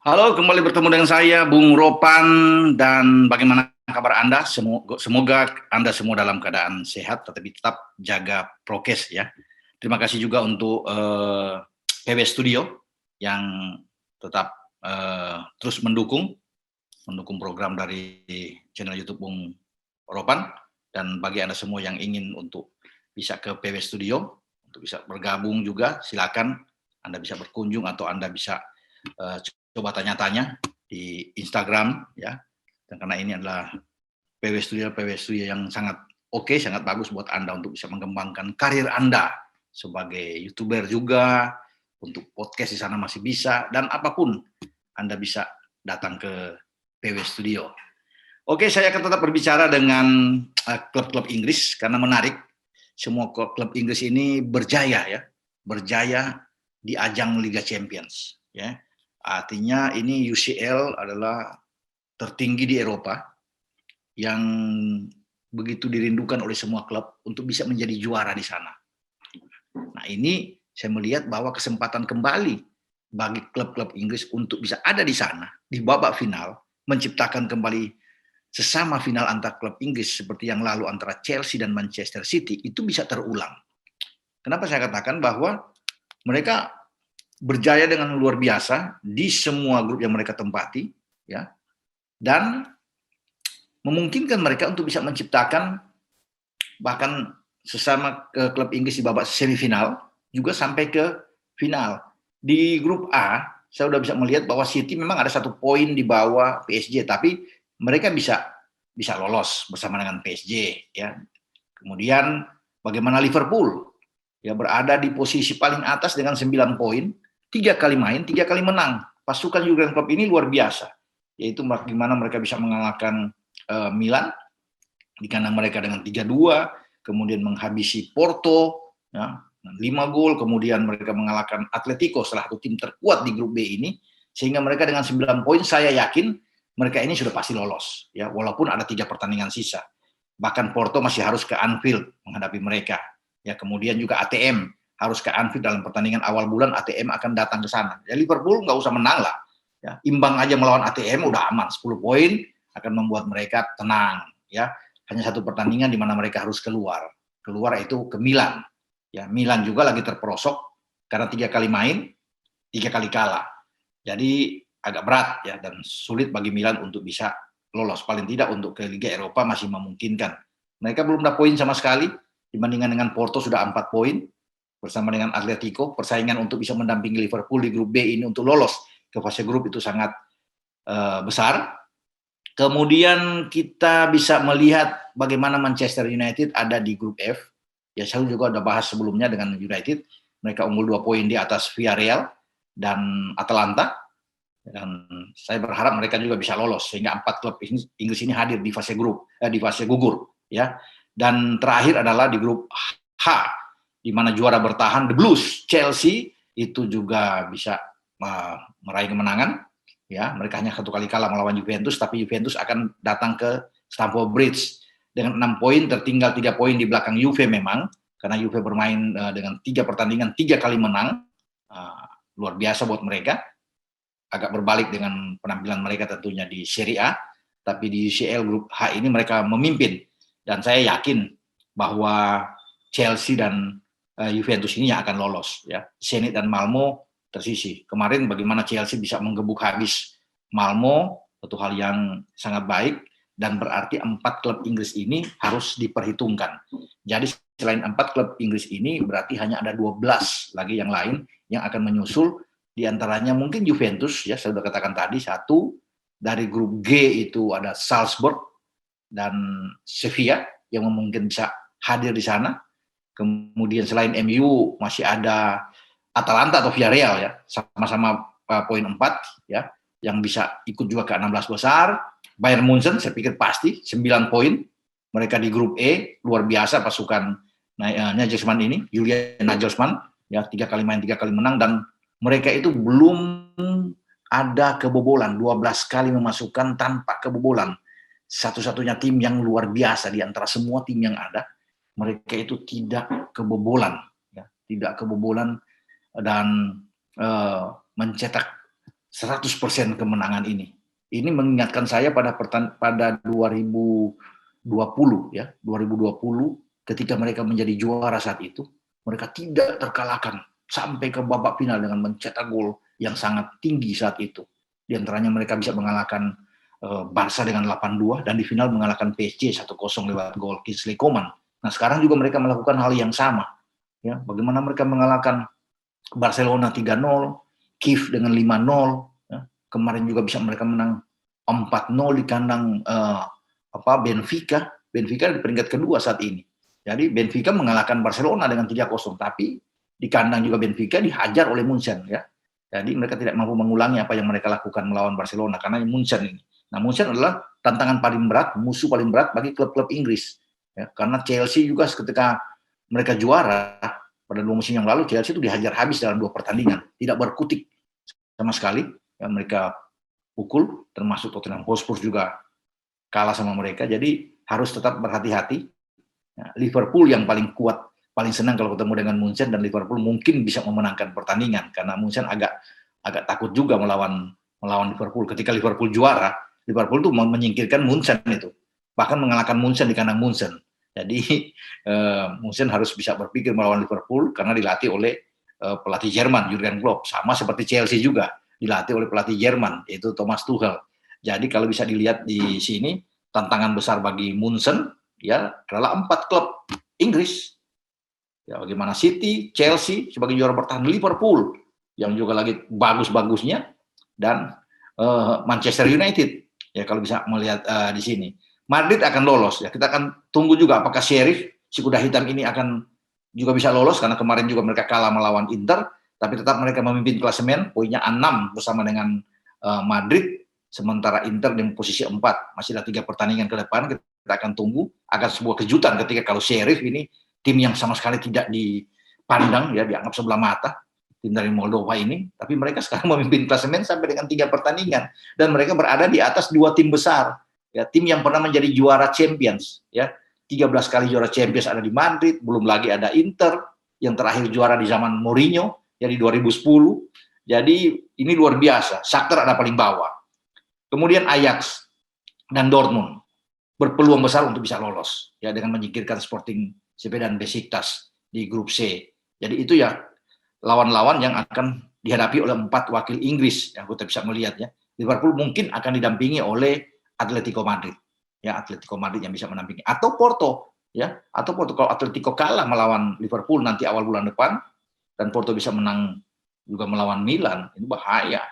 Halo, kembali bertemu dengan saya, Bung Ropan, dan bagaimana kabar Anda? Semoga Anda semua dalam keadaan sehat, tetapi tetap jaga prokes ya. Terima kasih juga untuk PW Studio yang tetap terus mendukung program dari channel YouTube Bung Ropan, dan bagi Anda semua yang ingin untuk bisa ke PW Studio, untuk bisa bergabung juga, silakan Anda bisa berkunjung atau Anda bisa coba tanya-tanya di Instagram ya. Dan karena ini adalah PW Studio yang sangat oke, sangat bagus buat Anda untuk bisa mengembangkan karir Anda sebagai YouTuber juga, untuk podcast di sana masih bisa, dan apapun Anda bisa datang ke PW Studio. Oke, saya akan tetap berbicara dengan klub-klub Inggris karena menarik. Semua klub Inggris ini berjaya ya, berjaya di ajang Liga Champions ya. Artinya ini UCL adalah tertinggi di Eropa yang begitu dirindukan oleh semua klub untuk bisa menjadi juara di sana. Nah, ini saya melihat bahwa kesempatan kembali bagi klub-klub Inggris untuk bisa ada di sana di babak final, menciptakan kembali sesama final antar klub Inggris seperti yang lalu antara Chelsea dan Manchester City itu bisa terulang. Kenapa saya katakan bahwa mereka berjaya dengan luar biasa di semua grup yang mereka tempati, ya, dan memungkinkan mereka untuk bisa menciptakan bahkan sesama klub Inggris di babak semifinal juga sampai ke final. Di grup A, saya sudah bisa melihat bahwa City memang ada 1 poin di bawah PSG, tapi mereka bisa lolos bersama dengan PSG, ya. Kemudian bagaimana Liverpool, ya, berada di posisi paling atas dengan 9 poin, 3 kali main, 3 kali menang. Pasukan Jurgen Klopp ini luar biasa, yaitu bagaimana mereka bisa mengalahkan Milan di kandang mereka dengan 3-2, kemudian menghabisi Porto, ya, 5 gol, kemudian mereka mengalahkan Atletico, salah satu tim terkuat di grup B ini, sehingga mereka dengan 9 poin, saya yakin mereka ini sudah pasti lolos, ya, walaupun ada 3 pertandingan sisa. Bahkan Porto masih harus ke Anfield menghadapi mereka. Ya, kemudian juga ATM harus ke Anfield dalam pertandingan awal bulan, ATM akan datang ke sana. Ya, Liverpool nggak usah menang lah. Ya, imbang aja melawan ATM udah aman, 10 poin akan membuat mereka tenang. Ya, hanya 1 pertandingan di mana mereka harus keluar itu ke Milan. Ya, Milan juga lagi terperosok karena 3 kali main, 3 kali kalah. Jadi agak berat ya, dan sulit bagi Milan untuk bisa lolos. Paling tidak untuk ke Liga Eropa masih memungkinkan. Mereka belum ada poin sama sekali, dibandingkan dengan Porto sudah 4 poin, bersama dengan Atletico. Persaingan untuk bisa mendampingi Liverpool di grup B ini untuk lolos ke fase grup itu sangat besar. Kemudian kita bisa melihat bagaimana Manchester United ada di grup F. Ya, saya juga sudah bahas sebelumnya dengan United. Mereka unggul 2 poin di atas Villarreal dan Atalanta. Dan saya berharap mereka juga bisa lolos sehingga 4 klub Inggris ini hadir di fase di fase gugur, ya. Dan terakhir adalah di grup H, di mana juara bertahan The Blues Chelsea itu juga bisa meraih kemenangan. Ya, mereka hanya 1 kali kalah melawan Juventus, tapi Juventus akan datang ke Stamford Bridge dengan 6 poin, tertinggal 3 poin di belakang Juve memang, karena Juve bermain dengan 3 pertandingan 3 kali menang, luar biasa buat mereka. Agak berbalik dengan penampilan mereka tentunya di Serie A, tapi di UCL grup H ini mereka memimpin, dan saya yakin bahwa Chelsea dan Juventus ini yang akan lolos, ya. Zenit dan Malmo tersisih. Kemarin bagaimana Chelsea bisa menggebuk habis Malmo, satu hal yang sangat baik, dan berarti 4 klub Inggris ini harus diperhitungkan. Jadi selain 4 klub Inggris ini, berarti hanya ada 12 lagi yang lain yang akan menyusul, di antaranya mungkin Juventus, ya, saya sudah katakan tadi, 1. Dari grup G itu ada Salzburg dan Sevilla yang mungkin bisa hadir di sana. Kemudian selain MU masih ada Atalanta atau Villarreal, ya, sama-sama poin 4, ya, yang bisa ikut juga ke 16 besar. Bayern Munchen saya pikir pasti 9 poin. Mereka di grup E, luar biasa pasukan Nagelsmann ini, Julian Nagelsmann, ya, 3 kali main 3 kali menang, dan mereka itu belum ada kebobolan, 12 kali memasukkan tanpa kebobolan. Satu-satunya tim yang luar biasa di antara semua tim yang ada, mereka itu tidak kebobolan, ya, tidak kebobolan, dan mencetak 100% kemenangan ini. Ini mengingatkan saya pada 2020 ya, 2020 ketika mereka menjadi juara saat itu, mereka tidak terkalahkan sampai ke babak final dengan mencetak gol yang sangat tinggi saat itu. Di antaranya mereka bisa mengalahkan Barca dengan 8-2 dan di final mengalahkan PSG 1-0 lewat gol Kingsley Coman. Nah, sekarang juga mereka melakukan hal yang sama. Ya, bagaimana mereka mengalahkan Barcelona 3-0, Kiev dengan 5-0, ya. Kemarin juga bisa mereka menang 4-0 di kandang Benfica. Benfica di peringkat kedua saat ini. Jadi Benfica mengalahkan Barcelona dengan 3-0, tapi di kandang juga Benfica dihajar oleh Munchen ya. Jadi mereka tidak mampu mengulangi apa yang mereka lakukan melawan Barcelona karena Munchen ini. Nah, Munchen adalah tantangan paling berat, musuh paling berat bagi klub-klub Inggris. Ya, karena Chelsea juga ketika mereka juara pada 2 musim yang lalu, Chelsea itu dihajar habis dalam 2 pertandingan, tidak berkutik sama sekali. Ya, mereka pukul, termasuk Tottenham Hotspur juga kalah sama mereka. Jadi harus tetap berhati-hati. Ya, Liverpool yang paling kuat, paling senang kalau ketemu dengan Munchen, dan Liverpool mungkin bisa memenangkan pertandingan karena Munchen agak takut juga melawan Liverpool. Ketika Liverpool juara, Liverpool tuh menyingkirkan Munchen itu, bahkan mengalahkan Munchen di kandang Munchen. Jadi Munchen harus bisa berpikir melawan Liverpool karena dilatih oleh pelatih Jerman Jurgen Klopp, sama seperti Chelsea juga dilatih oleh pelatih Jerman yaitu Thomas Tuchel. Jadi kalau bisa dilihat di sini, tantangan besar bagi Munchen ya adalah 4 klub Inggris. Ya, bagaimana City, Chelsea sebagai juara bertahan, Liverpool yang juga lagi bagus-bagusnya, dan Manchester United. Ya, kalau bisa melihat di sini, Madrid akan lolos. Ya, kita akan tunggu juga apakah Sheriff, si kuda hitam ini akan juga bisa lolos karena kemarin juga mereka kalah melawan Inter, tapi tetap mereka memimpin klasemen, poinnya 6 bersama dengan Madrid, sementara Inter di posisi 4. Masih ada 3 pertandingan ke depan, kita akan tunggu. Akan sebuah kejutan ketika kalau Sheriff ini, tim yang sama sekali tidak dipandang, ya dianggap sebelah mata, tim dari Moldova ini, tapi mereka sekarang memimpin klasemen sampai dengan 3 pertandingan, dan mereka berada di atas 2 tim besar, ya, tim yang pernah menjadi juara Champions, ya, 13 kali juara Champions ada di Madrid, belum lagi ada Inter yang terakhir juara di zaman Mourinho, ya di 2010. Jadi ini luar biasa. Shakhtar ada paling bawah. Kemudian Ajax dan Dortmund berpeluang besar untuk bisa lolos, ya, dengan menyingkirkan Sporting CP dan Besiktas di grup C. Jadi itu ya lawan-lawan yang akan dihadapi oleh 4 wakil Inggris yang kita bisa melihat, ya. Liverpool mungkin akan didampingi oleh Atletico Madrid, ya, Atletico Madrid yang bisa mendampingi, atau Porto, ya, atau Porto. Kalau Atletico kalah melawan Liverpool nanti awal bulan depan dan Porto bisa menang juga melawan Milan, ini bahaya.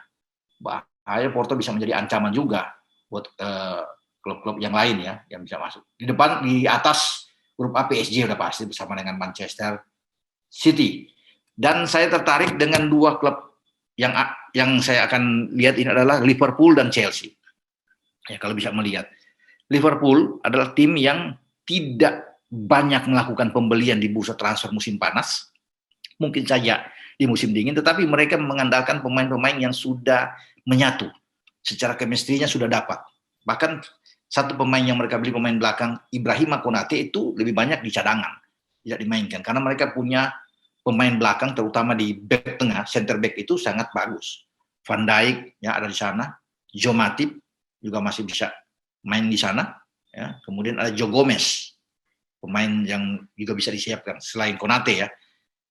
Porto bisa menjadi ancaman juga buat klub-klub yang lain, ya, yang bisa masuk. Di depan, di atas grup A PSG udah pasti bersama dengan Manchester City. Dan saya tertarik dengan 2 klub yang saya akan lihat ini adalah Liverpool dan Chelsea. Ya, kalau bisa melihat, Liverpool adalah tim yang tidak banyak melakukan pembelian di bursa transfer musim panas. Mungkin saja di musim dingin, tetapi mereka mengandalkan pemain-pemain yang sudah menyatu. Secara chemistry-nya sudah dapat. Bahkan satu pemain yang mereka beli, pemain belakang, Ibrahima Konate, itu lebih banyak di cadangan, tidak dimainkan. Karena mereka punya pemain belakang, terutama di back tengah, center back itu sangat bagus. Van Dijk ya ada di sana, Joe Matip juga masih bisa main di sana. Ya. Kemudian ada Joe Gomez, pemain yang juga bisa disiapkan selain Konate, ya.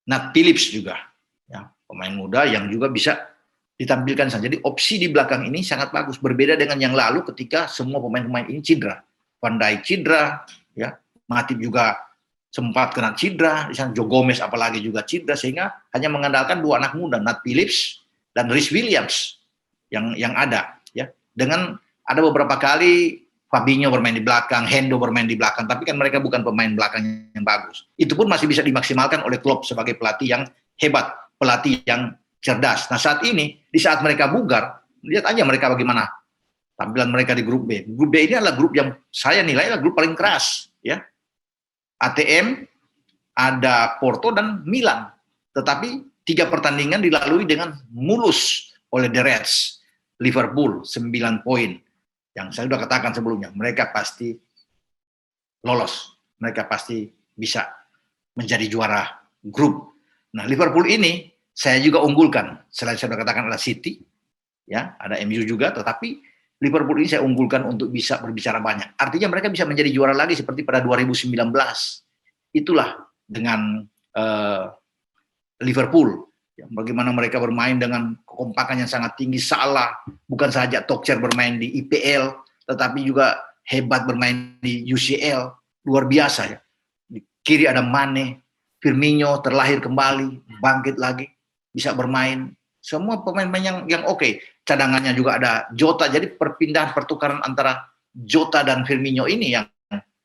Nat Phillips juga, ya, pemain muda yang juga bisa ditampilkan saja. Jadi opsi di belakang ini sangat bagus, berbeda dengan yang lalu ketika semua pemain-pemain ini cedera. Van Dijk cedera, ya, Matip juga sempat kena cedera, Joe Gomez apalagi juga cedera, sehingga hanya mengandalkan 2 anak muda, Nat Phillips dan Rhys Williams yang ada, ya. Dengan ada beberapa kali Fabinho bermain di belakang, Hendo bermain di belakang, tapi kan mereka bukan pemain belakang yang bagus. Itu pun masih bisa dimaksimalkan oleh Klopp sebagai pelatih yang hebat, pelatih yang cerdas. Nah, saat ini, di saat mereka bugar, lihat aja mereka bagaimana tampilan mereka di grup B. Grup B ini adalah grup yang saya nilai adalah grup paling keras, ya. ATM, ada Porto dan Milan. Tetapi 3 pertandingan dilalui dengan mulus oleh The Reds. Liverpool 9 poin. Yang saya sudah katakan sebelumnya, mereka pasti lolos. Mereka pasti bisa menjadi juara grup. Nah, Liverpool ini saya juga unggulkan. Selain saya sudah katakan adalah City, ya, ada MU juga, tetapi Liverpool ini saya unggulkan untuk bisa berbicara banyak. Artinya mereka bisa menjadi juara lagi seperti pada 2019. Itulah dengan Liverpool. Ya, bagaimana mereka bermain dengan kekompakan yang sangat tinggi. Salah bukan saja top chair bermain di IPL, tetapi juga hebat bermain di UCL. Luar biasa ya. Di kiri ada Mane, Firmino terlahir kembali, bangkit lagi, bisa bermain. Semua pemain-pemain yang oke. Cadangannya juga ada Jota. Jadi perpindahan pertukaran antara Jota dan Firmino ini yang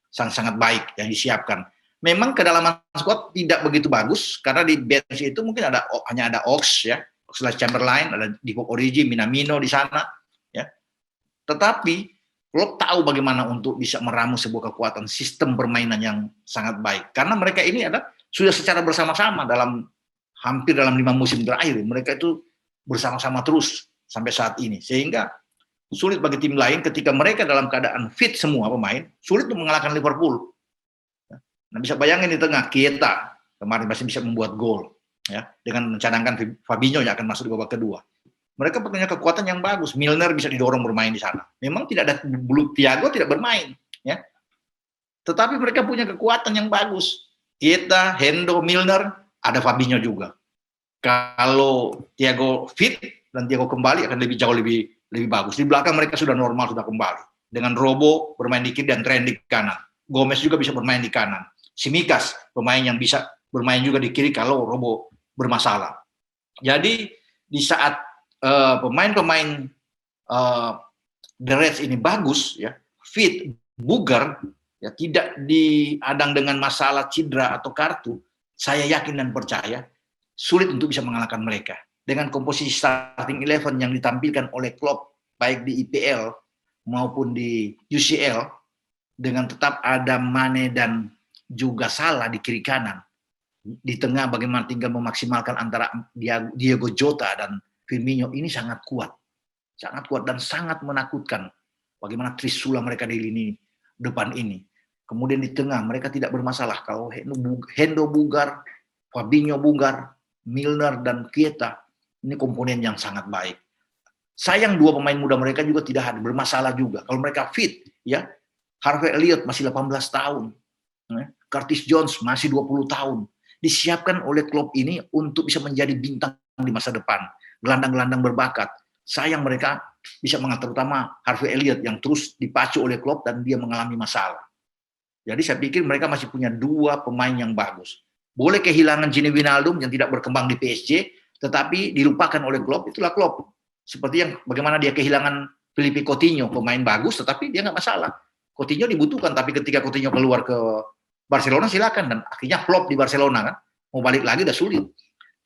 sangat baik yang disiapkan. Memang kedalaman squad tidak begitu bagus karena di bench itu mungkin hanya ada Ox ya, Oxlade-Chamberlain, ada Divock Origi, Minamino di sana ya. Tetapi Klopp tahu bagaimana untuk bisa meramu sebuah kekuatan sistem permainan yang sangat baik karena mereka ini sudah secara bersama-sama hampir dalam 5 musim terakhir mereka itu bersama-sama terus sampai saat ini, sehingga sulit bagi tim lain ketika mereka dalam keadaan fit semua pemain, sulit untuk mengalahkan Liverpool. Nah, bisa bayangin di tengah Keita kemarin masih bisa membuat gol ya dengan mencadangkan Fabinho yang akan masuk di babak kedua. Mereka punya kekuatan yang bagus. Milner bisa didorong bermain di sana. Memang tidak ada Thiago tidak bermain ya. Tetapi mereka punya kekuatan yang bagus. Keita, Hendo, Milner, ada Fabinho juga. Kalau Thiago fit dan Thiago kembali akan jauh lebih bagus. Di belakang mereka sudah normal, sudah kembali. Dengan Robo bermain di kiri dan Trent di kanan. Gomez juga bisa bermain di kanan. Tsimikas, pemain yang bisa bermain juga di kiri kalau Robo bermasalah. Jadi di saat pemain-pemain The Reds ini bagus, ya, fit, bugar, ya, tidak diadang dengan masalah cedera atau kartu, saya yakin dan percaya sulit untuk bisa mengalahkan mereka. Dengan komposisi starting 11 yang ditampilkan oleh Klopp, baik di IPL maupun di UCL, dengan tetap ada Mane dan juga Salah di kiri kanan. Di tengah bagaimana tinggal memaksimalkan antara Diego Jota dan Firmino, ini sangat kuat dan sangat menakutkan. Bagaimana Trisula mereka di lini depan ini. Kemudian di tengah mereka tidak bermasalah. Kalau Hendo bugar, Fabinho bugar, Milner dan Keita, ini komponen yang sangat baik. Sayang dua pemain muda mereka juga tidak ada bermasalah juga. Kalau mereka fit, ya, Harvey Elliott masih 18 tahun. Curtis Jones masih 20 tahun. Disiapkan oleh Klopp ini untuk bisa menjadi bintang di masa depan. Gelandang-gelandang berbakat. Sayang mereka bisa mengatur, terutama Harvey Elliott yang terus dipacu oleh Klopp dan dia mengalami masalah. Jadi saya pikir mereka masih punya dua pemain yang bagus. Boleh kehilangan Gini Wijnaldum yang tidak berkembang di PSG, tetapi dilupakan oleh Klopp, itulah Klopp. Seperti yang bagaimana dia kehilangan Philippe Coutinho, pemain bagus, tetapi dia nggak masalah. Coutinho dibutuhkan, tapi ketika Coutinho keluar ke Barcelona silakan, dan akhirnya flop di Barcelona kan, mau balik lagi udah sulit.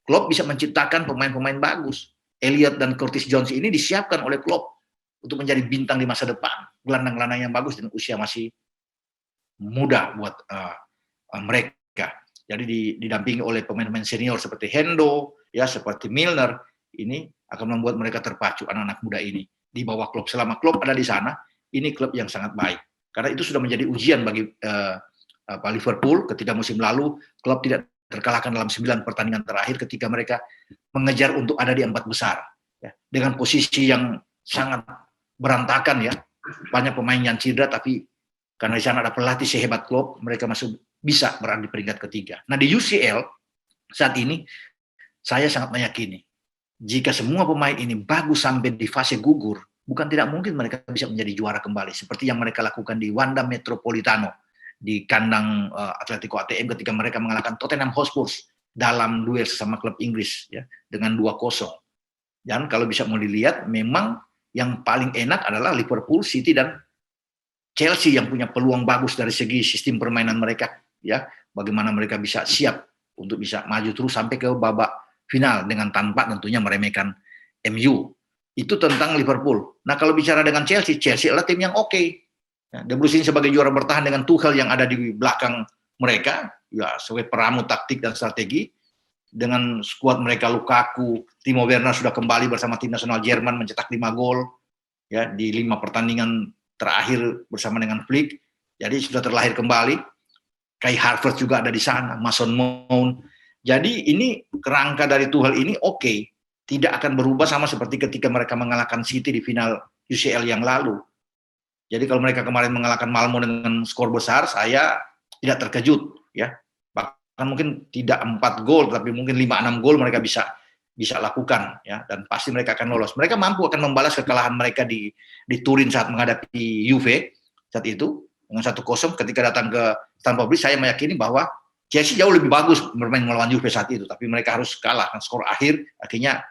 Klopp bisa menciptakan pemain-pemain bagus. Elliott dan Curtis Jones ini disiapkan oleh Klopp untuk menjadi bintang di masa depan, gelandang-gelandang yang bagus dan usia masih muda buat mereka. Jadi didampingi oleh pemain-pemain senior seperti Hendo, ya, seperti Milner, ini akan membuat mereka terpacu, anak-anak muda ini di bawah Klopp. Selama Klopp ada di sana, ini klub yang sangat baik. Karena itu sudah menjadi ujian bagi Liverpool ketika musim lalu klub tidak terkalahkan dalam 9 pertandingan terakhir ketika mereka mengejar untuk ada di 4 besar ya, dengan posisi yang sangat berantakan ya, banyak pemain yang cedera, tapi karena di sana ada pelatih sehebat Klopp, mereka masih bisa berada di peringkat ketiga. Nah di UCL saat ini saya sangat meyakini jika semua pemain ini bagus sampai di fase gugur, bukan tidak mungkin mereka bisa menjadi juara kembali seperti yang mereka lakukan di Wanda Metropolitano di kandang Atletico ATM ketika mereka mengalahkan Tottenham Hotspur dalam duel sesama klub Inggris ya dengan 2-0. Dan kalau bisa mau dilihat memang yang paling enak adalah Liverpool, City dan Chelsea yang punya peluang bagus dari segi sistem permainan mereka ya, bagaimana mereka bisa siap untuk bisa maju terus sampai ke babak final dengan tanpa tentunya meremehkan MU. Itu tentang Liverpool. Nah kalau bicara dengan Chelsea adalah tim yang oke. De Bruyne sebagai juara bertahan dengan Tuchel yang ada di belakang mereka, ya sebagai peramu taktik dan strategi. Dengan skuad mereka Lukaku, Timo Werner sudah kembali bersama tim nasional Jerman mencetak 5 gol ya di 5 pertandingan terakhir bersama dengan Flick. Jadi sudah terlahir kembali. Kai Havertz juga ada di sana, Mason Mount. Jadi ini kerangka dari Tuchel ini oke. tidak akan berubah sama seperti ketika mereka mengalahkan City di final UCL yang lalu. Jadi kalau mereka kemarin mengalahkan Malmo dengan skor besar, saya tidak terkejut, ya. Bahkan mungkin tidak 4 gol, tapi mungkin 5-6 gol mereka bisa lakukan, ya. Dan pasti mereka akan lolos. Mereka mampu akan membalas kekalahan mereka di Turin saat menghadapi Juve saat itu dengan 1-0. Ketika datang ke Stamford Bridge, saya meyakini bahwa Chelsea jauh lebih bagus bermain melawan Juve saat itu, tapi mereka harus kalah. Kan skor akhirnya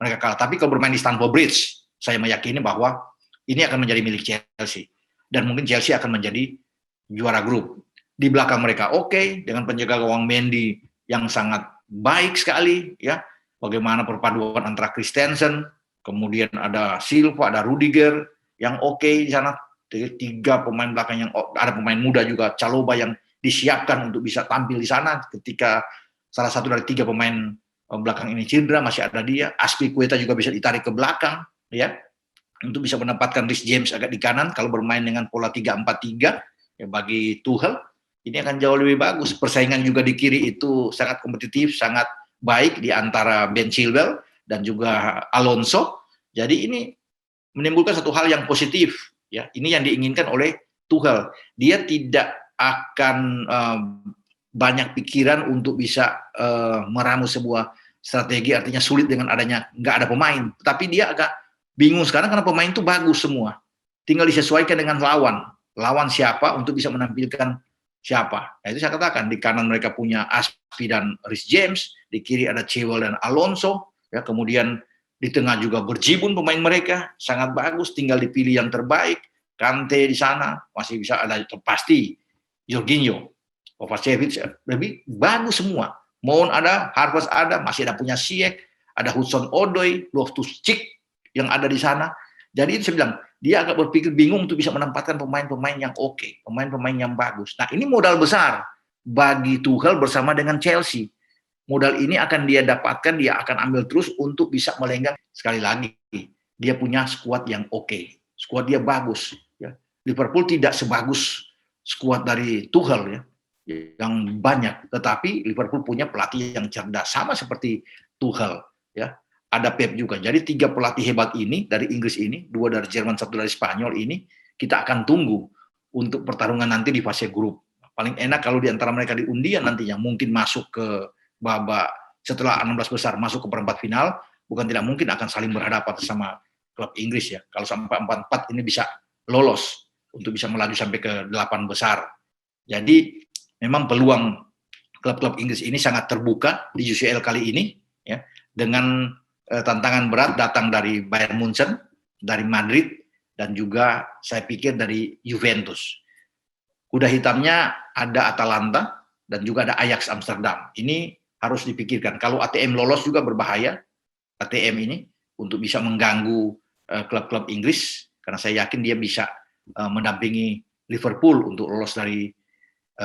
mereka kalah. Tapi kalau bermain di Stamford Bridge, saya meyakini bahwa ini akan menjadi milik Chelsea. Dan mungkin Chelsea akan menjadi juara grup. Di belakang mereka oke, dengan penjaga gawang Mendy yang sangat baik sekali, ya. Bagaimana perpaduan antara Christensen, kemudian ada Silva, ada Rudiger yang oke di sana. 3 pemain belakang yang ada pemain muda juga, Chalobah yang disiapkan untuk bisa tampil di sana ketika salah satu dari 3 pemain belakang ini cedera, masih ada dia. Azpilicueta juga bisa ditarik ke belakang, ya, untuk bisa menempatkan Reece James agak di kanan. Kalau bermain dengan pola 3-4-3, ya, bagi Tuchel ini akan jauh lebih bagus. Persaingan juga di kiri itu sangat kompetitif, sangat baik di antara Ben Chilwell dan juga Alonso. Jadi ini menimbulkan satu hal yang positif, ya. Ini yang diinginkan oleh Tuchel. Dia tidak akan banyak pikiran untuk bisa meramu sebuah strategi, artinya sulit dengan adanya nggak ada pemain. Tapi dia agak bingung sekarang karena pemain itu bagus semua. Tinggal disesuaikan dengan lawan siapa untuk bisa menampilkan siapa. Nah, itu saya katakan, di kanan mereka punya Aspi dan Reece James, di kiri ada Chilwell dan Alonso, ya. Kemudian di tengah juga berjibun pemain mereka, sangat bagus, tinggal dipilih yang terbaik. Kante di sana masih bisa ada, pasti Jorginho, Kovacevic, lebih bagus semua. Mount ada, Harvard ada, masih ada punya Ziyech, ada Hudson-Odoi, Loftus-Cheek yang ada di sana. Jadi saya bilang, dia agak berpikir bingung untuk bisa menempatkan pemain-pemain yang oke, pemain-pemain yang bagus. Nah, ini modal besar bagi Tuchel bersama dengan Chelsea. Modal ini akan dia dapatkan, dia akan ambil terus untuk bisa melenggang. Sekali lagi, dia punya skuad yang oke, skuad dia bagus, ya. Liverpool tidak sebagus skuad dari Tuchel, ya, yang banyak, tetapi Liverpool punya pelatih yang cerdas, sama seperti Tuchel, ya. Ada Pep juga. Jadi 3 pelatih hebat ini dari Inggris ini, 2 dari Jerman, 1 dari Spanyol ini, kita akan tunggu untuk pertarungan nanti di fase grup. Paling enak kalau di antara mereka di undian nantinya mungkin masuk ke babak setelah 16 besar, masuk ke perempat final, bukan tidak mungkin akan saling berhadapan sama klub Inggris, ya. Kalau sampai 4-4 ini bisa lolos untuk bisa melaju sampai ke 8 besar. Jadi memang peluang klub-klub Inggris ini sangat terbuka di UCL kali ini, ya, dengan tantangan berat datang dari Bayern Munchen, dari Madrid, dan juga saya pikir dari Juventus. Kuda hitamnya ada Atalanta dan juga ada Ajax Amsterdam. Ini harus dipikirkan. Kalau ATM lolos juga berbahaya, ATM ini, untuk bisa mengganggu klub-klub Inggris, karena saya yakin dia bisa mendampingi Liverpool untuk lolos dari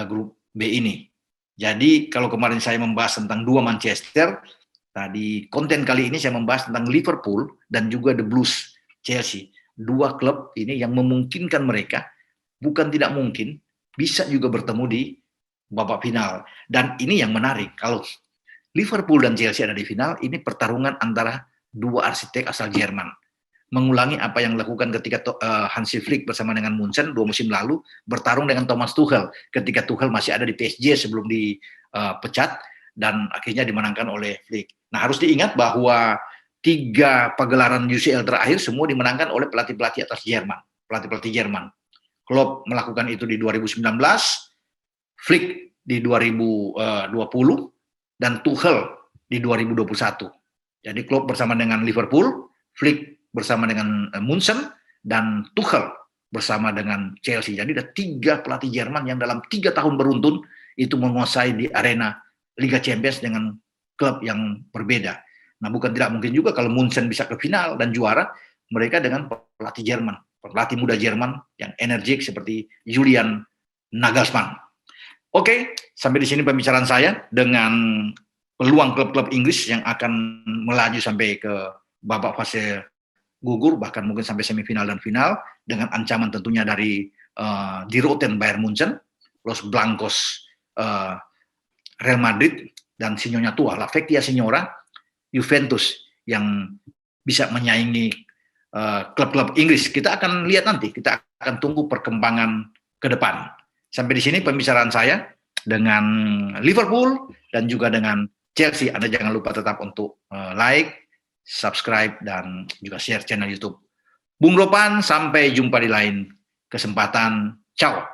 grup B ini. Jadi kalau kemarin saya membahas tentang 2 Manchester, tadi konten kali ini saya membahas tentang Liverpool dan juga The Blues Chelsea. 2 klub ini yang memungkinkan mereka, bukan tidak mungkin, bisa juga bertemu di babak final. Dan ini yang menarik, kalau Liverpool dan Chelsea ada di final, ini pertarungan antara 2 arsitek asal Jerman. Mengulangi apa yang dilakukan ketika Hansi Flick bersama dengan Munchen 2 musim lalu, bertarung dengan Thomas Tuchel ketika Tuchel masih ada di PSG sebelum dipecat dan akhirnya dimenangkan oleh Flick. Nah, harus diingat bahwa 3 pagelaran UCL terakhir semua dimenangkan oleh pelatih-pelatih atas Jerman, pelatih-pelatih Jerman. Klopp melakukan itu di 2019, Flick di 2020, dan Tuchel di 2021. Jadi Klopp bersama dengan Liverpool, Flick bersama dengan Munchen, dan Tuchel bersama dengan Chelsea. Jadi ada 3 pelatih Jerman yang dalam 3 tahun beruntun itu menguasai di arena Liga Champions dengan klub yang berbeda. Nah, bukan tidak mungkin juga kalau Munchen bisa ke final dan juara, mereka dengan pelatih Jerman, pelatih muda Jerman yang energik seperti Julian Nagelsmann. Oke, sampai di sini pembicaraan saya dengan peluang klub-klub Inggris yang akan melaju sampai ke babak fase gugur, bahkan mungkin sampai semifinal dan final, dengan ancaman tentunya dari Die Roten Bayern Munchen, Los Blancos Real Madrid, dan Sinyonya tua, La Vecchia Signora, Juventus. yang bisa menyaingi klub-klub Inggris. Kita akan lihat nanti, kita akan tunggu perkembangan ke depan. Sampai di sini pembicaraan saya dengan Liverpool dan juga dengan Chelsea. Anda jangan lupa tetap untuk like, subscribe, dan juga share channel YouTube Bung Ropan. Sampai jumpa di lain kesempatan. Ciao.